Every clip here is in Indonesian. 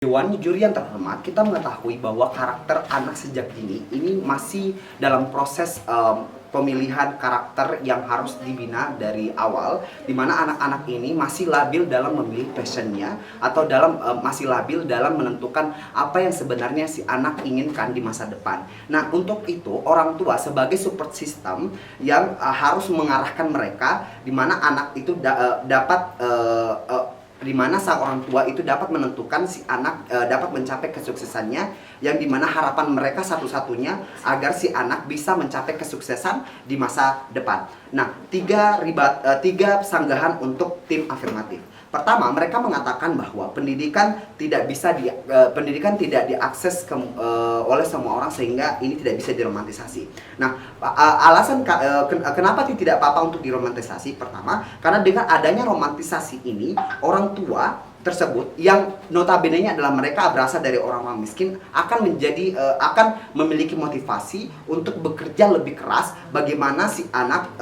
Dewan juri yang terhormat, kita mengetahui bahwa karakter anak sejak dini ini masih dalam proses pemilihan karakter yang harus dibina dari awal, di mana anak-anak ini masih labil dalam memilih passionnya atau masih labil dalam menentukan apa yang sebenarnya si anak inginkan di masa depan. Nah, untuk itu orang tua sebagai support system yang harus mengarahkan mereka, di mana anak itu di mana sang orang tua itu dapat menentukan si anak dapat mencapai kesuksesannya, yang dimana harapan mereka satu-satunya agar si anak bisa mencapai kesuksesan di masa depan. Nah, tiga sanggahan untuk tim afirmatif. Pertama, mereka mengatakan bahwa pendidikan tidak diakses oleh semua orang, sehingga ini tidak bisa diromantisasi. Nah, alasan kenapa tidak apa-apa untuk diromantisasi? Pertama, karena dengan adanya romantisasi ini, orang tua tersebut yang notabene-nya adalah mereka berasal dari orang-orang miskin akan memiliki motivasi untuk bekerja lebih keras, bagaimana si anak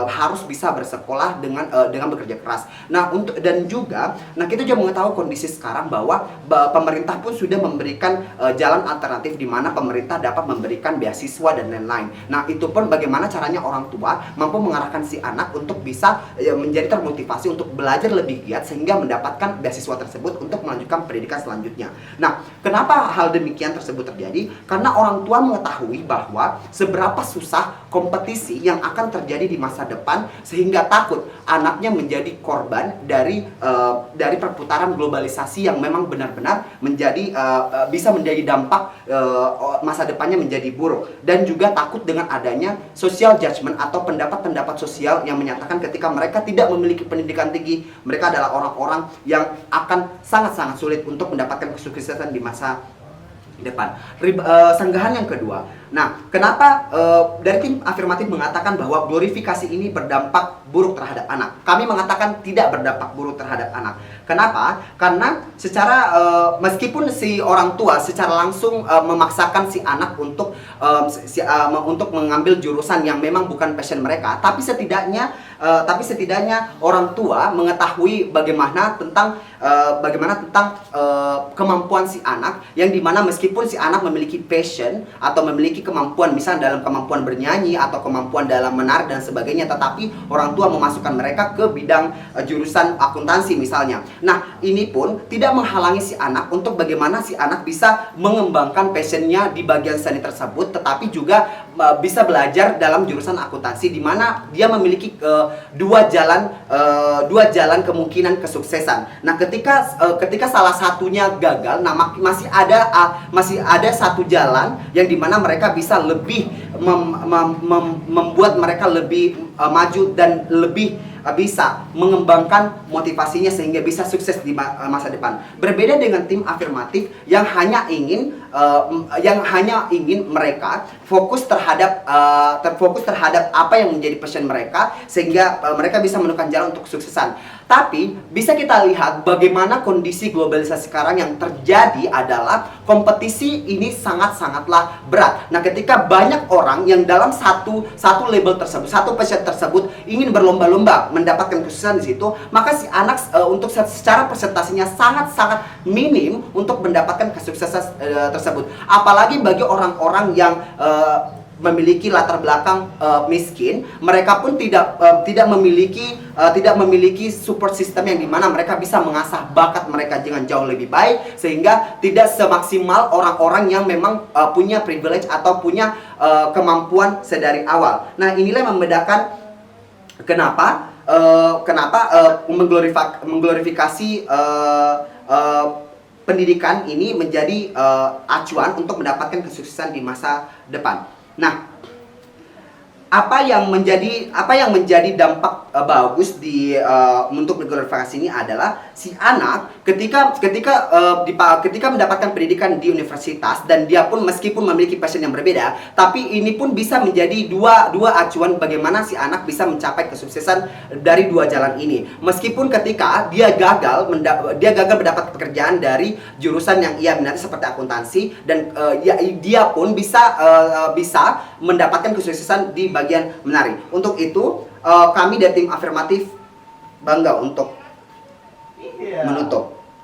harus bisa bersekolah dengan bekerja keras. Nah, kita juga mengetahui kondisi sekarang bahwa pemerintah pun sudah memberikan jalan alternatif, di mana pemerintah dapat memberikan beasiswa dan lain-lain. Nah, itu pun bagaimana caranya orang tua mampu mengarahkan si anak untuk bisa menjadi termotivasi untuk belajar lebih giat sehingga mendapatkan beasiswa tersebut untuk melanjutkan pendidikan selanjutnya. Nah, kenapa hal demikian tersebut terjadi? Karena orang tua mengetahui bahwa seberapa susah kompetisi yang akan terjadi di masa depan, sehingga takut anaknya menjadi korban dari perputaran globalisasi yang memang benar-benar bisa menjadi dampak masa depannya menjadi buruk, dan juga takut dengan adanya social judgment atau pendapat-pendapat sosial yang menyatakan ketika mereka tidak memiliki pendidikan tinggi, mereka adalah orang-orang yang akan sangat-sangat sulit untuk mendapatkan kesuksesan di masa depan. Sanggahan yang kedua. Nah, kenapa dari tim afirmatif mengatakan bahwa glorifikasi ini berdampak buruk terhadap anak? Kami mengatakan tidak berdampak buruk terhadap anak. Kenapa? Karena meskipun si orang tua secara langsung memaksakan si anak untuk mengambil jurusan yang memang bukan passion mereka, tapi setidaknya orang tua mengetahui bagaimana tentang kemampuan si anak, yang dimana meskipun si anak memiliki passion atau memiliki kemampuan, misalnya dalam kemampuan bernyanyi atau kemampuan dalam menari dan sebagainya, tetapi orang tua memasukkan mereka ke bidang jurusan akuntansi misalnya. Nah, ini pun tidak menghalangi si anak untuk bagaimana si anak bisa mengembangkan passionnya di bagian seni tersebut, tetapi juga bisa belajar dalam jurusan akuntansi, di mana dia memiliki dua jalan kemungkinan kesuksesan. Nah, ketika salah satunya gagal, nah masih ada satu jalan yang dimana mereka bisa lebih membuat mereka lebih maju dan lebih bisa mengembangkan motivasinya sehingga bisa sukses di masa depan. Berbeda dengan tim afirmatif yang hanya ingin mereka fokus terhadap apa yang menjadi passion mereka, sehingga mereka bisa menemukan jalan untuk kesuksesan. Tapi bisa kita lihat bagaimana kondisi globalisasi sekarang yang terjadi adalah kompetisi ini sangatlah berat. Nah, ketika banyak orang yang dalam satu label tersebut, satu passion tersebut ingin berlomba-lomba mendapatkan kesuksesan di situ, maka si anak untuk secara presentasinya sangat minim untuk mendapatkan kesuksesan tersebut. Apalagi bagi orang-orang yang memiliki latar belakang miskin, mereka pun tidak memiliki support system yang dimana mereka bisa mengasah bakat mereka dengan jauh lebih baik, sehingga tidak semaksimal orang-orang yang memang punya privilege atau punya kemampuan sedari awal. Nah, inilah yang membedakan kenapa mengglorifikasi pendidikan ini menjadi acuan untuk mendapatkan kesuksesan di masa depan. Nah, apa yang menjadi dampak bagus untuk glorifikasi ini adalah si anak ketika mendapatkan pendidikan di universitas, dan dia pun meskipun memiliki passion yang berbeda, tapi ini pun bisa menjadi dua acuan bagaimana si anak bisa mencapai kesuksesan dari dua jalan ini. Meskipun ketika dia gagal mendapat pekerjaan dari jurusan yang ia minati seperti akuntansi, dan dia pun bisa mendapatkan kesuksesan di bagian menari. Untuk itu kami dari tim afirmatif bangga untuk menutup.